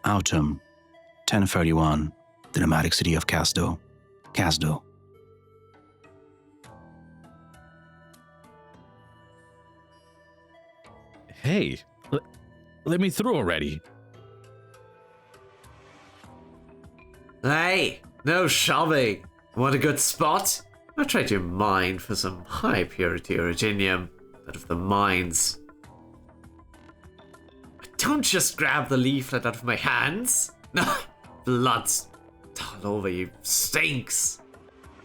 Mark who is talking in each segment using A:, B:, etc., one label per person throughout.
A: Autumn, 1031, the nomadic city of Kazdel. Kazdel.
B: Hey, let me through already.
C: Hey, no shoving. Want a good spot? I'll trade your mind for some high purity originium out of the mines. Don't just grab the leaflet out of my hands. Blood's all over you. Stinks.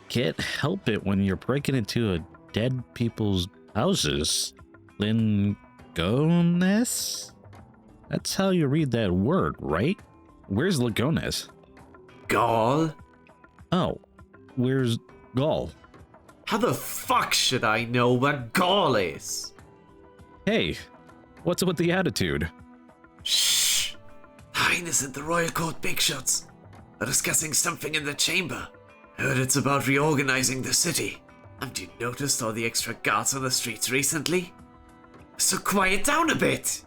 B: Can't help it when you're breaking into a dead people's houses. Lingones? That's how you read that word, right? Where's Lingones?
C: Gall?
B: Oh, where's Gaul?
C: How the fuck should I know what Gall is?
B: Hey, what's up with the attitude?
C: Shh! Highness and the Royal Court big shots are discussing something in the chamber. Heard it's about reorganizing the city. Have you noticed all the extra guards on the streets recently? So quiet down a bit!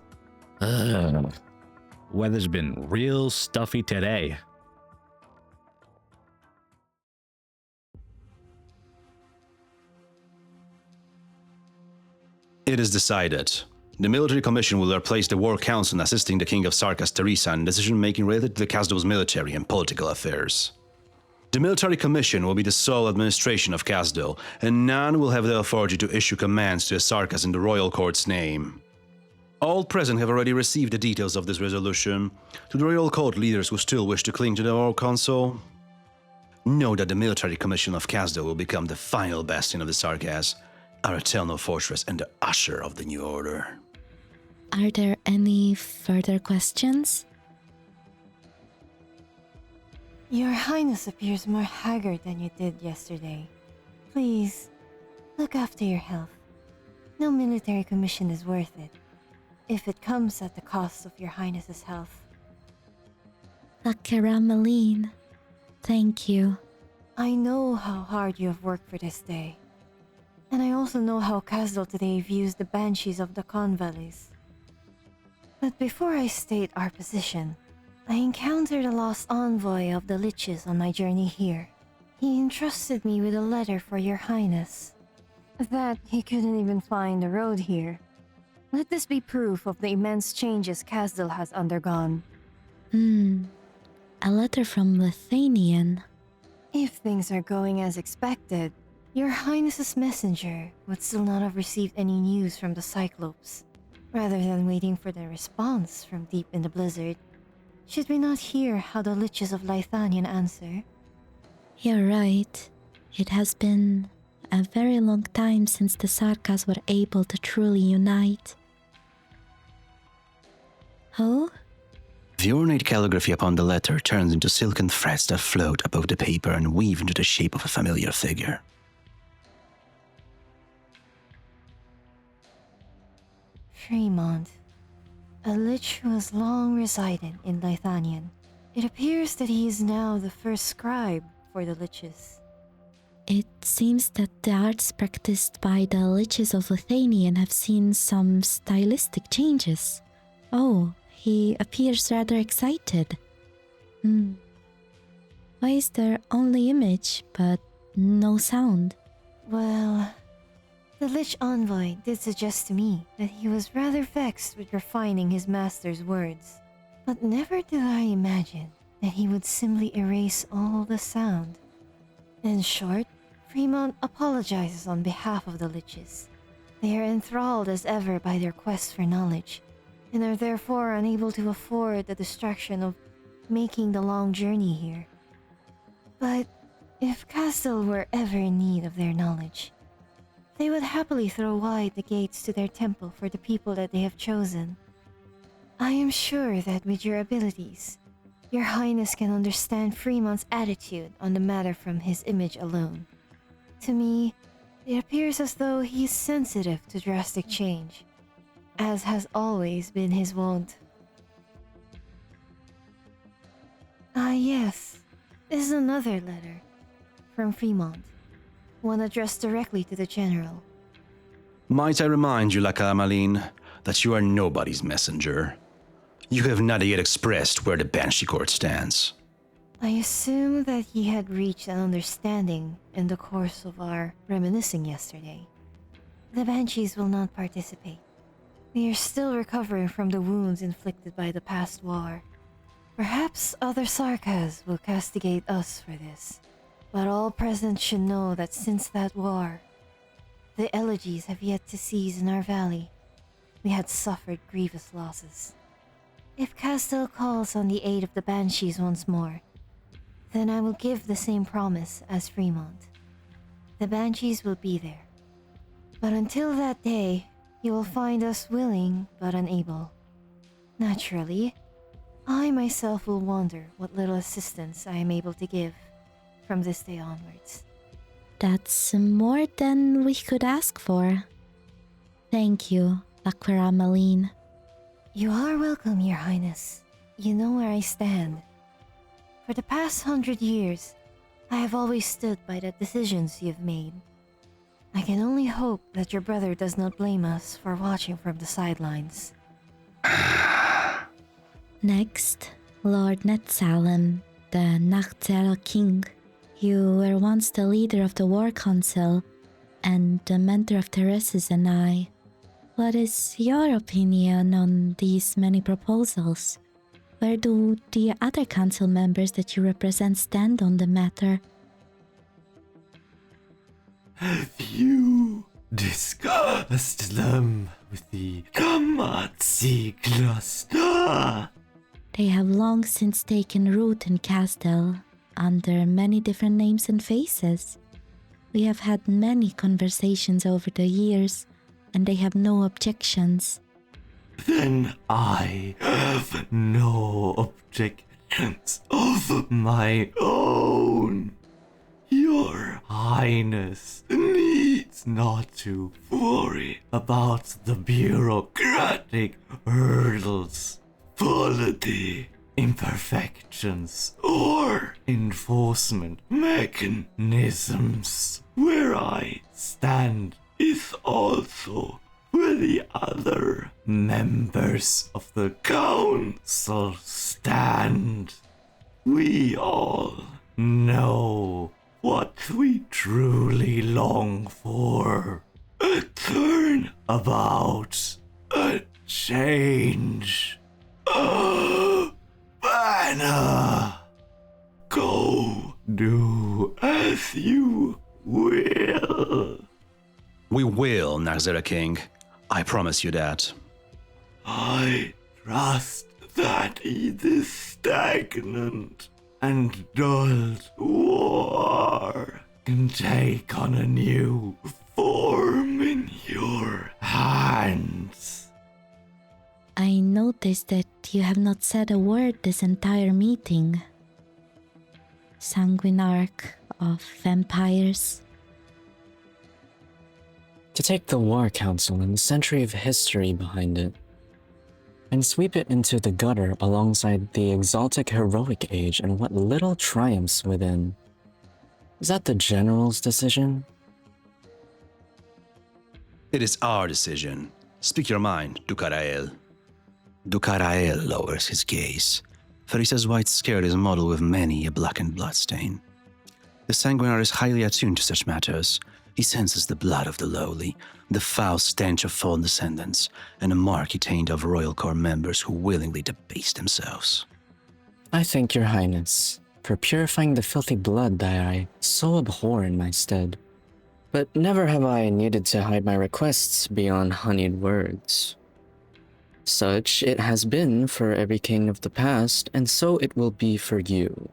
B: Weather's been real stuffy today.
A: It is decided. The military commission will replace the war council in assisting the king of Sarkaz Teresa in decision-making related to the Kazdel's military and political affairs. The military commission will be the sole administration of Kazdel, and none will have the authority to issue commands to the Sarkaz in the royal court's name. All present have already received the details of this resolution. To the royal court leaders who still wish to cling to the war council, know that the military commission of Kazdel will become the final bastion of the Sarkaz, our eternal fortress and the usher of the new order.
D: Are there any further questions?
E: Your Highness appears more haggard than you did yesterday. Please, look after your health. No military commission is worth it, if it comes at the cost of your Highness's health.
D: Lakaramalin, thank you.
E: I know how hard you have worked for this day. And I also know how Kazdel today views the banshees of the Khan Valleys. But before I state our position, I encountered a lost envoy of the Liches on my journey here. He entrusted me with a letter for your Highness. That he couldn't even find the road here. Let this be proof of the immense changes Kazdel has undergone.
D: A letter from Lithuanian.
E: If things are going as expected, your Highness's messenger would still not have received any news from the Cyclopes. Rather than waiting for the response from deep in the blizzard, should we not hear how the Liches of Lithuanian answer?
D: You're right. It has been a very long time since the Sarkaz were able to truly unite. Oh?
A: The ornate calligraphy upon the letter turns into silken threads that float above the paper and weave into the shape of a familiar figure.
E: Fremont, a lich who has long resided in Lithuanian. It appears that he is now the first scribe for the Liches.
D: It seems that the arts practiced by the Liches of Lithuanian have seen some stylistic changes. Oh, he appears rather excited. Why is there only image, but no sound?
E: Well, the Lich Envoy did suggest to me that he was rather vexed with refining his master's words. But never did I imagine that he would simply erase all the sound. In short, Fremont apologizes on behalf of the Liches. They are enthralled as ever by their quest for knowledge, and are therefore unable to afford the distraction of making the long journey here. But if Kazdel were ever in need of their knowledge, they would happily throw wide the gates to their temple for the people that they have chosen. I am sure that with your abilities, your Highness can understand Fremont's attitude on the matter from his image alone. To me, it appears as though he is sensitive to drastic change, as has always been his wont. Ah yes, this is another letter from Fremont, one addressed directly to the General.
A: Might I remind you, Lakaramalin, that you are nobody's messenger. You have not yet expressed where the Banshee Court stands.
E: I assume that he had reached an understanding in the course of our reminiscing yesterday. The Banshees will not participate. They are still recovering from the wounds inflicted by the past war. Perhaps other Sarkaz will castigate us for this. But all present should know that since that war, the elegies have yet to cease in our valley. We had suffered grievous losses. If Kazdel calls on the aid of the Banshees once more, then I will give the same promise as Fremont. The Banshees will be there. But until that day, you will find us willing but unable. Naturally, I myself will wonder what little assistance I am able to give from this day onwards.
D: That's more than we could ask for. Thank you, Laquera Maline.
E: You are welcome, Your Highness. You know where I stand. For the past 100 years, I have always stood by the decisions you've made. I can only hope that your brother does not blame us for watching from the sidelines.
D: Next, Lord Netsalem, the Nachtzero King. You were once the leader of the War Council and the mentor of Teresa's and I. What is your opinion on these many proposals? Where do the other council members that you represent stand on the matter?
C: Have you discussed them with the Kamatsi cluster?
D: They have long since taken root in Kazdel, under many different names and faces. We have had many conversations over the years, and they have no objections.
C: Then I have no objections of my own. Your Highness needs not to worry about the bureaucratic hurdles, quality imperfections, or enforcement mechanisms. Where I stand is also where the other members of the council stand. We all know what we truly long for. A turnabout, a change, a banner. Go do as you will.
A: We will, Nachtzero King. I promise you that.
C: I trust that this stagnant and dulled war can take on a new form in your hands.
D: I noticed that you have not said a word this entire meeting. Sanguinarch of vampires.
F: To take the War Council and the century of history behind it, and sweep it into the gutter alongside the exalted heroic age and what little triumphs within. Is that the General's decision?
A: It is our decision. Speak your mind, Dukarael. Dukarael lowers his gaze. Theresa's white skirt is mottled with many a blackened bloodstain. The Sanguinar is highly attuned to such matters. He senses the blood of the lowly, the foul stench of fallen descendants, and a marky taint of royal corps members who willingly debase themselves.
F: I thank your highness for purifying the filthy blood that I so abhor in my stead. But never have I needed to hide my requests beyond honeyed words. Such it has been for every king of the past, and so it will be for you.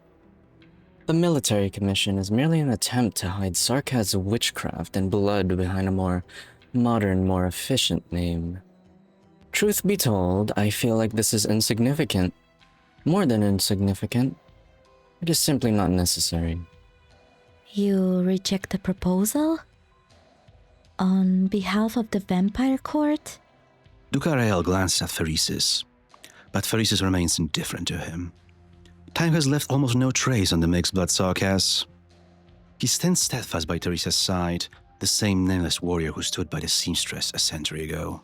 F: The military commission is merely an attempt to hide Sarkaz's witchcraft and blood behind a more modern, more efficient name. Truth be told, I feel like this is insignificant. More than insignificant. It is simply not necessary.
D: You reject the proposal? On behalf of the vampire court?
A: Dukarael glanced at Theresis, but Theresis remains indifferent to him. Time has left almost no trace on the mixed-blood Sarkaz. He stands steadfast by Theresa's side, the same nameless warrior who stood by the seamstress a century ago.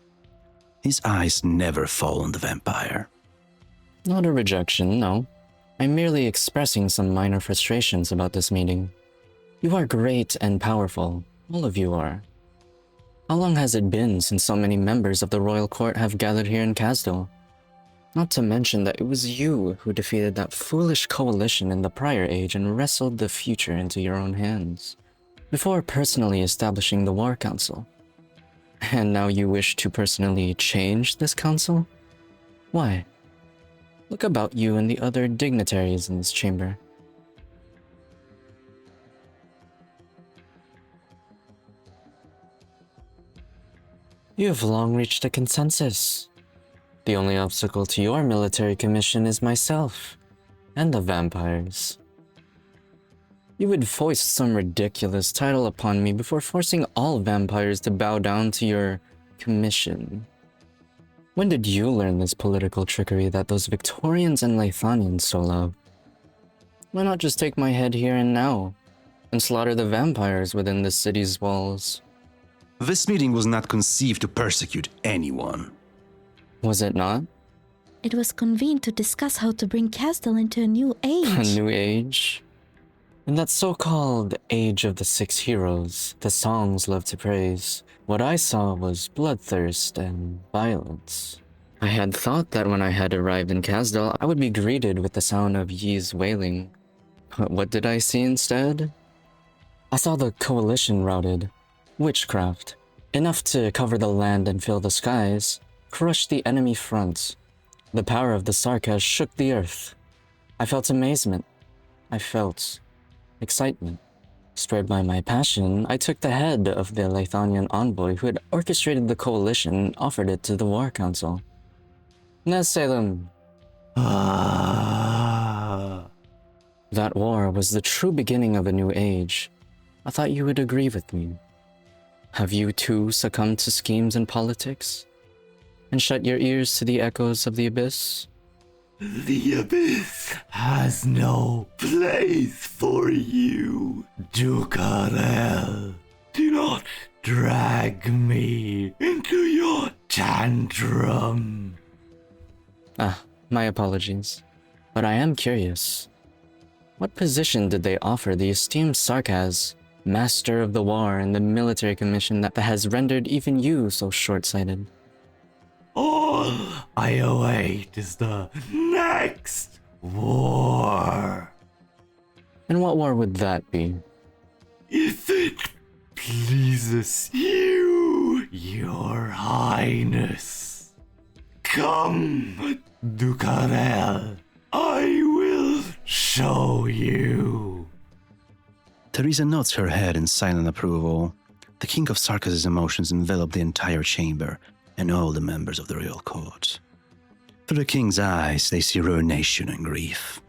A: His eyes never fall on the vampire.
F: Not a rejection, no. I'm merely expressing some minor frustrations about this meeting. You are great and powerful. All of you are. How long has it been since so many members of the royal court have gathered here in Kazdel? Not to mention that it was you who defeated that foolish coalition in the prior age and wrestled the future into your own hands, before personally establishing the War Council. And now you wish to personally change this council? Why? Look about you and the other dignitaries in this chamber. You have long reached a consensus. The only obstacle to your military commission is myself, and the vampires. You would foist some ridiculous title upon me before forcing all vampires to bow down to your commission. When did you learn this political trickery that those Victorians and Lithanians so love? Why not just take my head here and now, and slaughter the vampires within the city's walls?
A: This meeting was not conceived to persecute anyone.
F: Was it not?
D: It was convened to discuss how to bring Kazdel into a new age.
F: A new age? In that so-called Age of the Six Heroes, the songs love to praise, what I saw was bloodthirst and violence. I had thought that when I had arrived in Kazdel, I would be greeted with the sound of Yi's wailing. But what did I see instead? I saw the coalition routed. Witchcraft, enough to cover the land and fill the skies, crushed the enemy front. The power of the Sarkaz shook the earth. I felt amazement. I felt excitement. Stirred by my passion, I took the head of the Lithanian envoy who had orchestrated the coalition and offered it to the War Council. Nesalem. That war was the true beginning of a new age. I thought you would agree with me. Have you too succumbed to schemes and politics? And shut your ears to the echoes of the abyss?
G: The abyss has no place for you, Dukarel. Do not drag me into your tantrum.
F: My apologies. But I am curious. What position did they offer the esteemed Sarkaz, master of the war and the military commission that has rendered even you so short-sighted?
G: All I await is the next war.
F: And what war would that be?
G: If it pleases you, your highness. Come, Dukarel. I will show you.
A: Teresa nods her head in silent approval. The King of Sarkaz's emotions envelop the entire chamber and all the members of the royal court. Through the king's eyes, they see ruination and grief.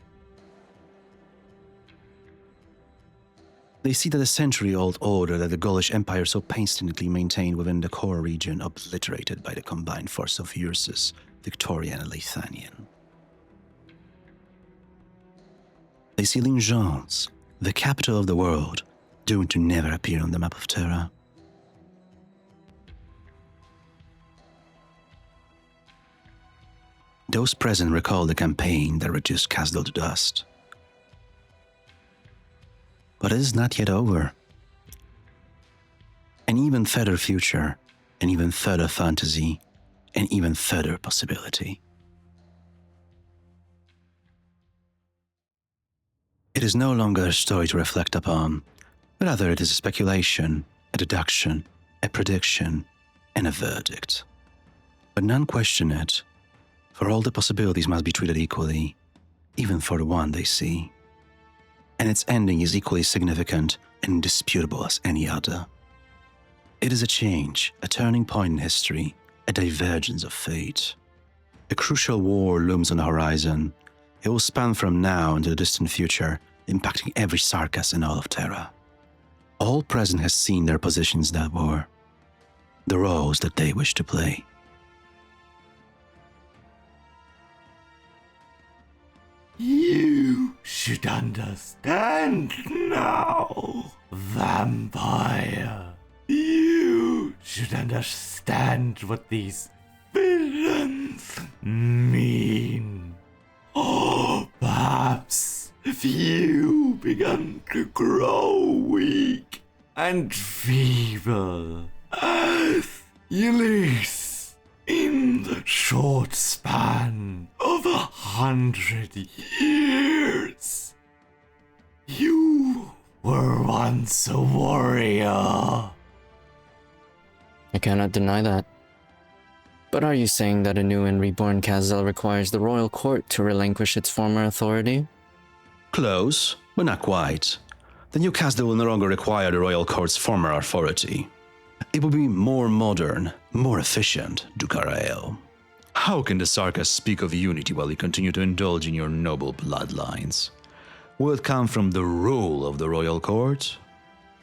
A: They see that the century-old order that the Gaulish Empire so painstakingly maintained within the core region obliterated by the combined force of Ursus, Victorian and Lithanian. They see Lingeance, the capital of the world, doomed to never appear on the map of Terra. Those present recall the campaign that reduced Kazdel to dust. But it is not yet over. An even further future, an even further fantasy, an even further possibility. It is no longer a story to reflect upon, rather it is a speculation, a deduction, a prediction, and a verdict. But none question it, for all the possibilities must be treated equally, even for the one they see. And its ending is equally significant and indisputable as any other. It is a change, a turning point in history, a divergence of fate. A crucial war looms on the horizon. It will span from now into the distant future, impacting every Sarkaz in all of Terra. All present has seen their positions in that war, the roles that they wish to play.
G: You should understand now, vampire. You should understand what these villains mean. you begun to grow weak and feeble as you lose in the short span of 100 years. You were once a warrior.
F: I cannot deny that. But are you saying that a new and reborn Kazdel requires the royal court to relinquish its former authority?
A: Close, but not quite. The new Kazdel will no longer require the royal court's former authority. It will be more modern, more efficient, Dukarael. How can the Sarkaz speak of unity while you continue to indulge in your noble bloodlines? Will it come from the rule of the royal court?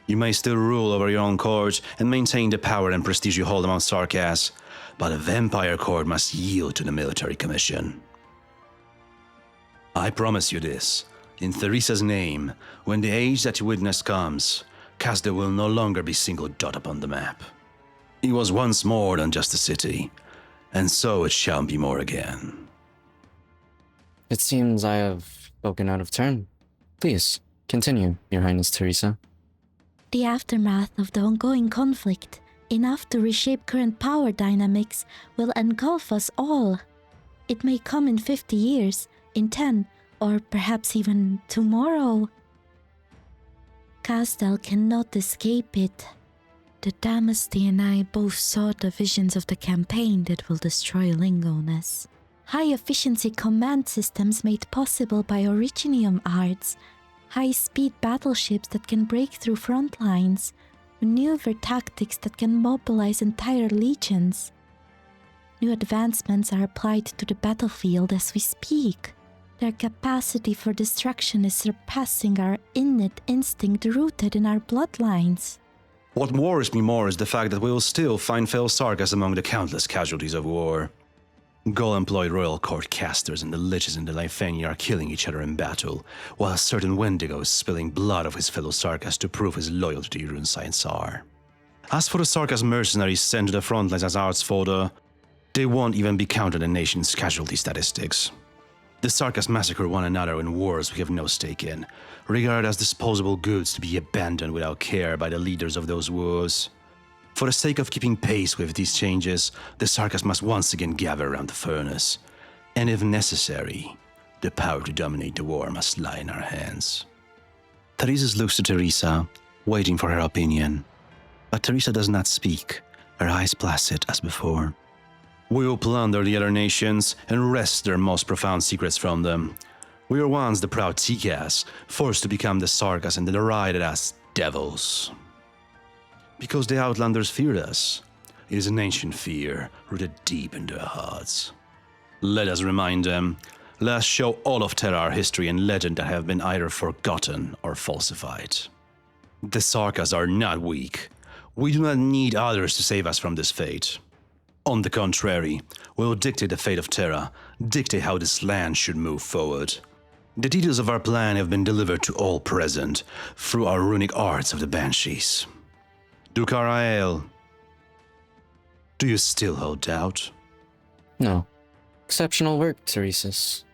A: You may still rule over your own court and maintain the power and prestige you hold among Sarkaz, but a vampire court must yield to the military commission. I promise you this, in Theresa's name, when the age that you witness comes, Kazdel will no longer be single dot upon the map. It was once more than just a city, and so it shall be more again.
F: It seems I have spoken out of turn. Please, continue, Your Highness Theresa.
D: The aftermath of the ongoing conflict, enough to reshape current power dynamics, will engulf us all. It may come in 50 years, in 10, or perhaps even tomorrow. Kazdel cannot escape it. The Dynasty and I both saw the visions of the campaign that will destroy Lingoness. High-efficiency command systems made possible by Originium arts, high-speed battleships that can break through front lines, maneuver tactics that can mobilize entire legions. New advancements are applied to the battlefield as we speak. Their capacity for destruction is surpassing our innate instinct rooted in our bloodlines.
A: What worries me more is the fact that we will still find fellow Sarkaz among the countless casualties of war. Gol-employed royal court casters and the liches in the Lifania are killing each other in battle, while a certain Wendigo is spilling blood of his fellow Sarkaz to prove his loyalty to the Runeside Tsar. As for the Sarkaz mercenaries sent to the front lines as arts fodder, they won't even be counted in the nation's casualty statistics. The Sarkaz massacre one another in wars we have no stake in, regarded as disposable goods to be abandoned without care by the leaders of those wars. For the sake of keeping pace with these changes, the Sarkaz must once again gather around the furnace, and if necessary, the power to dominate the war must lie in our hands. Theresa looks to Theresa, waiting for her opinion, but Theresa does not speak, her eyes placid as before. We will plunder the other nations and wrest their most profound secrets from them. We were once the proud Tikas, forced to become the Sarkaz and derided as devils. Because the Outlanders feared us. It is an ancient fear, rooted deep in their hearts. Let us remind them. Let us show all of Terra our history and legend that have been either forgotten or falsified. The Sarkaz are not weak. We do not need others to save us from this fate. On the contrary, we will dictate the fate of Terra, dictate how this land should move forward. The details of our plan have been delivered to all present through our runic arts of the Banshees. Dukarael, do you still hold out?
F: No. Exceptional work, Teresis.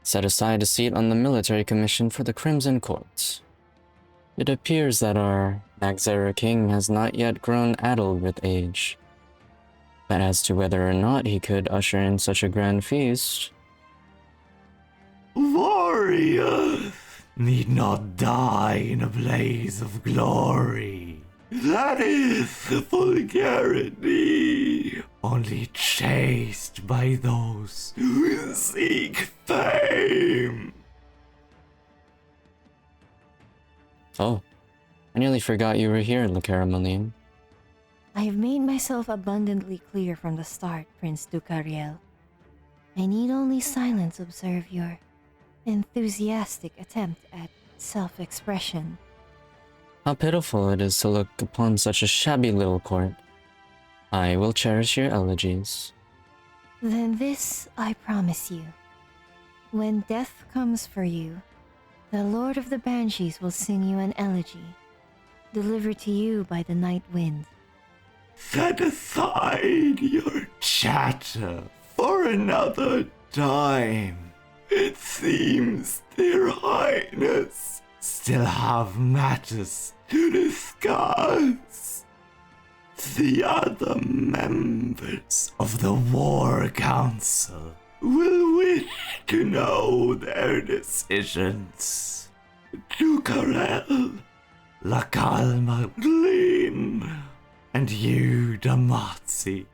F: Set aside a seat on the military commission for the Crimson Court. It appears that our Nagzera king has not yet grown addled with age. But as to whether or not he could usher in such a grand feast...
G: Warriors need not die in a blaze of glory. That is the vulgarity, only chased by those who seek fame.
F: Oh, I nearly forgot you were here, Lunamayarts.
E: I have made myself abundantly clear from the start, Prince Dukariel. I need only silence observe your enthusiastic attempt at self-expression.
F: How pitiful it is to look upon such a shabby little court. I will cherish your elegies.
E: Then this I promise you. When death comes for you, the Lord of the Banshees will sing you an elegy, delivered to you by the night wind.
G: Set aside your chatter for another time. It seems their Highness still have matters to discuss. The other members of the War Council will wish to know their decisions. Dukarel, Lakalmaglin, and you, Damazi,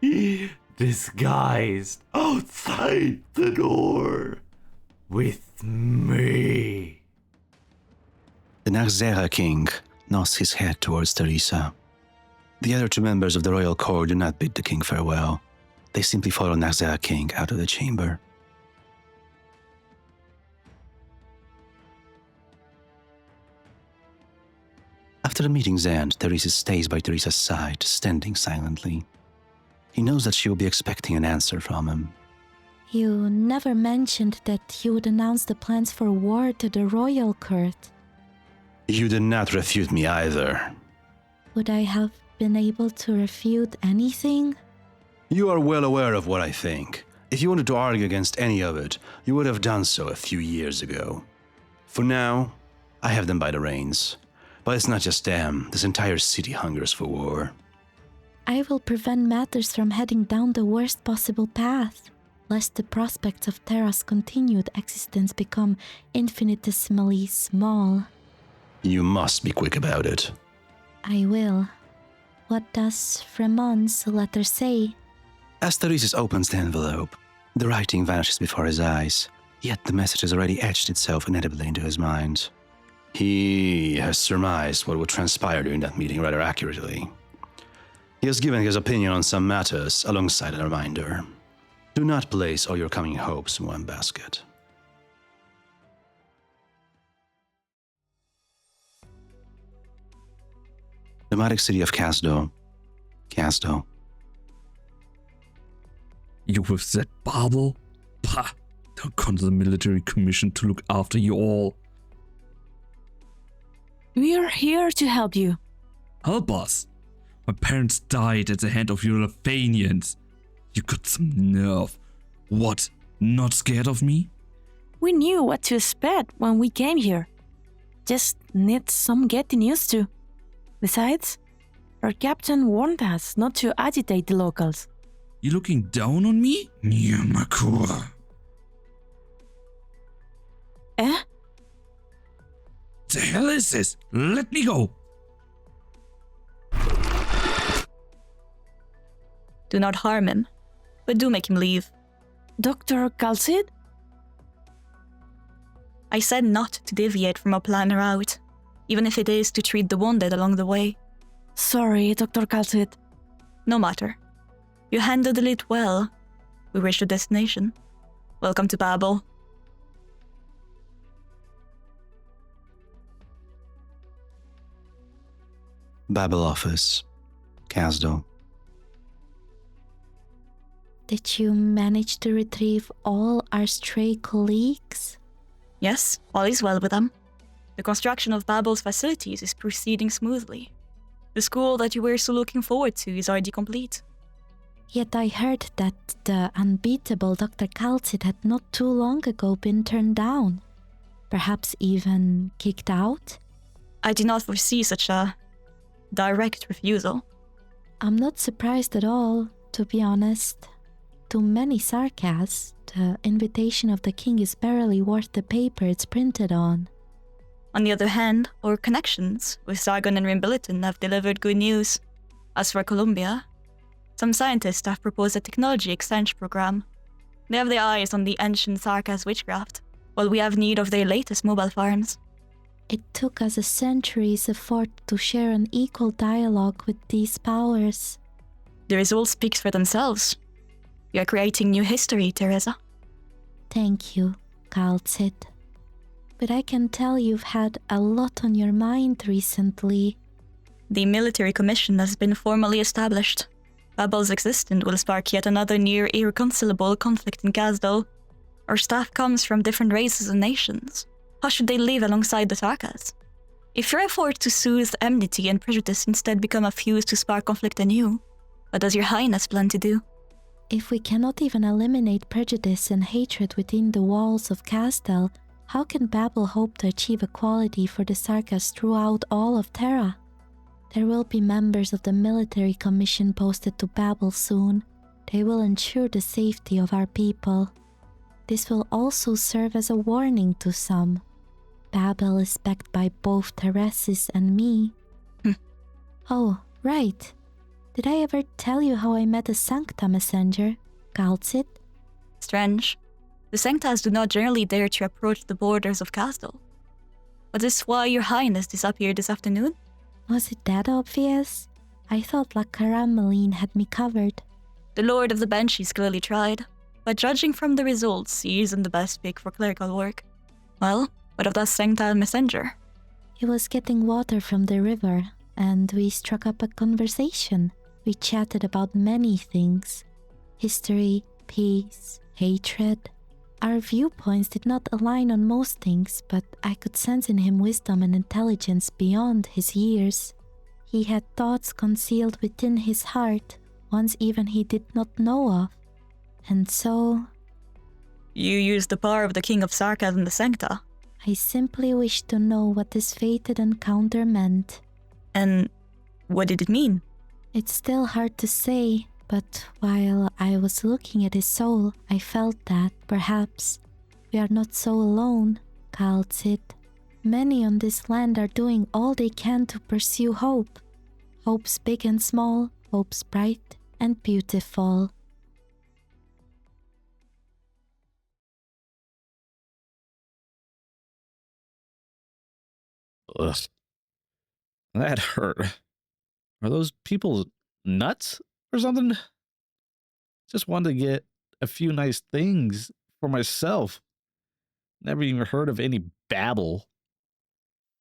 G: disguised outside the door with me.
A: The Nazera king nods his head towards Teresa. The other two members of the royal court do not bid the king farewell. They simply follow Nazera king out of the chamber. After the meeting's end, Teresa stays by Teresa's side, standing silently. He knows that she will be expecting an answer from him.
D: You never mentioned that you would announce the plans for war to the royal court.
A: You did not refute me either.
D: Would I have been able to refute anything?
A: You are well aware of what I think. If you wanted to argue against any of it, you would have done so a few years ago. For now, I have them by the reins. But it's not just them. This entire city hungers for war.
D: I will prevent matters from heading down the worst possible path, lest the prospects of Terra's continued existence become infinitesimally small.
A: You must be quick about it.
D: I will. What does Fremon's letter say?
A: As Teresis opens the envelope, the writing vanishes before his eyes, yet the message has already etched itself inedibly into his mind. He has surmised what would transpire during that meeting rather accurately. He has given his opinion on some matters alongside a reminder. Do not place all your coming hopes in one basket. The magic city of Kazdel. Kazdel.
H: You with that Babel? Pah! Don't come to the military commission to look after you all.
I: We are here to help you.
H: Help us! My parents died at the hand of your Lefanians. You got some nerve. What? Not scared of me?
I: We knew what to expect when we came here. Just need some getting used to. Besides, our captain warned us not to agitate the locals.
H: You looking down on me? Nyamakura.
I: Eh?
H: The hell is this? Let me go!
J: Do not harm him, but do make him leave.
I: Dr. Kalsid?
J: I said not to deviate from our plan route, even if it is to treat the wounded along the way.
I: Sorry, Dr. Kalsid.
J: No matter. You handled it well. We reached the destination. Welcome to Babel.
A: Babel office. Kazdel.
D: Did you manage to retrieve all our stray colleagues?
J: Yes, all is well with them. The construction of Babel's facilities is proceeding smoothly. The school that you were so looking forward to is already complete.
D: Yet I heard that the unbeatable Dr. Kalsid had not too long ago been turned down. Perhaps even kicked out?
J: I did not foresee such a direct refusal.
D: I'm not surprised at all, to be honest. To many Sarkaz, the invitation of the king is barely worth the paper it's printed on.
J: On the other hand, our connections with Sargon and Rimbiliton have delivered good news. As for Columbia, some scientists have proposed a technology exchange program. They have their eyes on the ancient Sarkaz witchcraft, while we have need of their latest mobile farms.
D: It took us a century's effort to share an equal dialogue with these powers.
J: The result speaks for themselves. You are creating new history, Teresa.
D: Thank you, Kalsid. But I can tell you've had a lot on your mind recently.
J: The military commission has been formally established. Babel's existence will spark yet another near irreconcilable conflict in Kazdel. Our staff comes from different races and nations. How should they live alongside the Sarkaz? If your effort to soothe enmity and prejudice instead become a fuse to spark conflict anew, what does your highness plan to do?
D: If we cannot even eliminate prejudice and hatred within the walls of Kazdel, how can Babel hope to achieve equality for the Sarkaz throughout all of Terra? There will be members of the military commission posted to Babel soon. They will ensure the safety of our people. This will also serve as a warning to some. Babel is backed by both Teresis and me. Oh, right. Did I ever tell you how I met a Sancta messenger, Galtzit?
J: Strange. The Sanctas do not generally dare to approach the borders of Kazdel. Was this why your highness disappeared this afternoon?
D: Was it that obvious? I thought La Carameline had me covered.
J: The Lord of the Banshees clearly tried, but judging from the results, he isn't the best pick for clerical work. Well, what of that Sancta messenger?
D: He was getting water from the river, and we struck up a conversation. We chatted about many things. History, peace, hatred. Our viewpoints did not align on most things, but I could sense in him wisdom and intelligence beyond his years. He had thoughts concealed within his heart, ones even he did not know of. And so...
J: You used the power of the King of Sarkaz and the Sancta.
D: I simply wished to know what this fated encounter meant.
J: And what did it mean?
D: It's still hard to say, but while I was looking at his soul, I felt that, perhaps, we are not so alone, Galtzit. Many on this land are doing all they can to pursue hope. Hopes big and small, hopes bright and beautiful.
B: Ugh. That hurt. Are those people nuts or something? Just wanted to get a few nice things for myself. Never even heard of any Babel.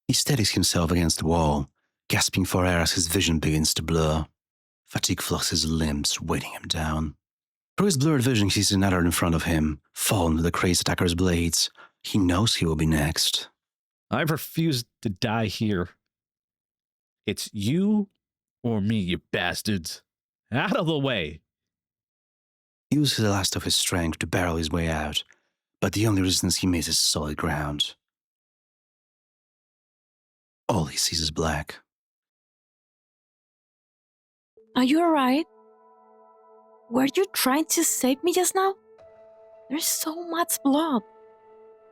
A: He steadies himself against the wall, gasping for air as his vision begins to blur. Fatigue flux his limbs, weighting him down. Through his blurred vision, he sees another in front of him, fallen with the crazed attacker's blades. He knows he will be next.
B: I've refused to die here. It's you or me, you bastards. Out of the way.
A: He uses the last of his strength to barrel his way out, but the only resistance he meets is solid ground. All he sees is black.
I: Are you alright? Were you trying to save me just now? There's so much blood.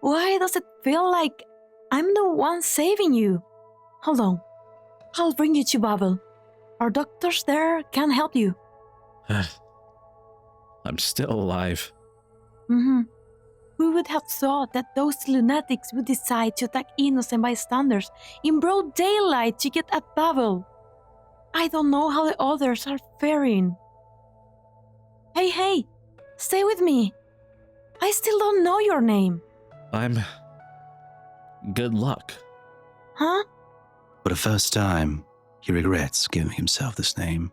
I: Why does it feel like I'm the one saving you? Hold on. I'll bring you to Babel. Our doctors there can help you.
B: I'm still alive.
I: Who would have thought that those lunatics would decide to attack innocent bystanders in broad daylight to get at Babel? I don't know how the others are faring. Hey, stay with me. I still don't know your name.
B: I'm... Goodluck.
I: Huh?
A: For the first time, he regrets giving himself this name.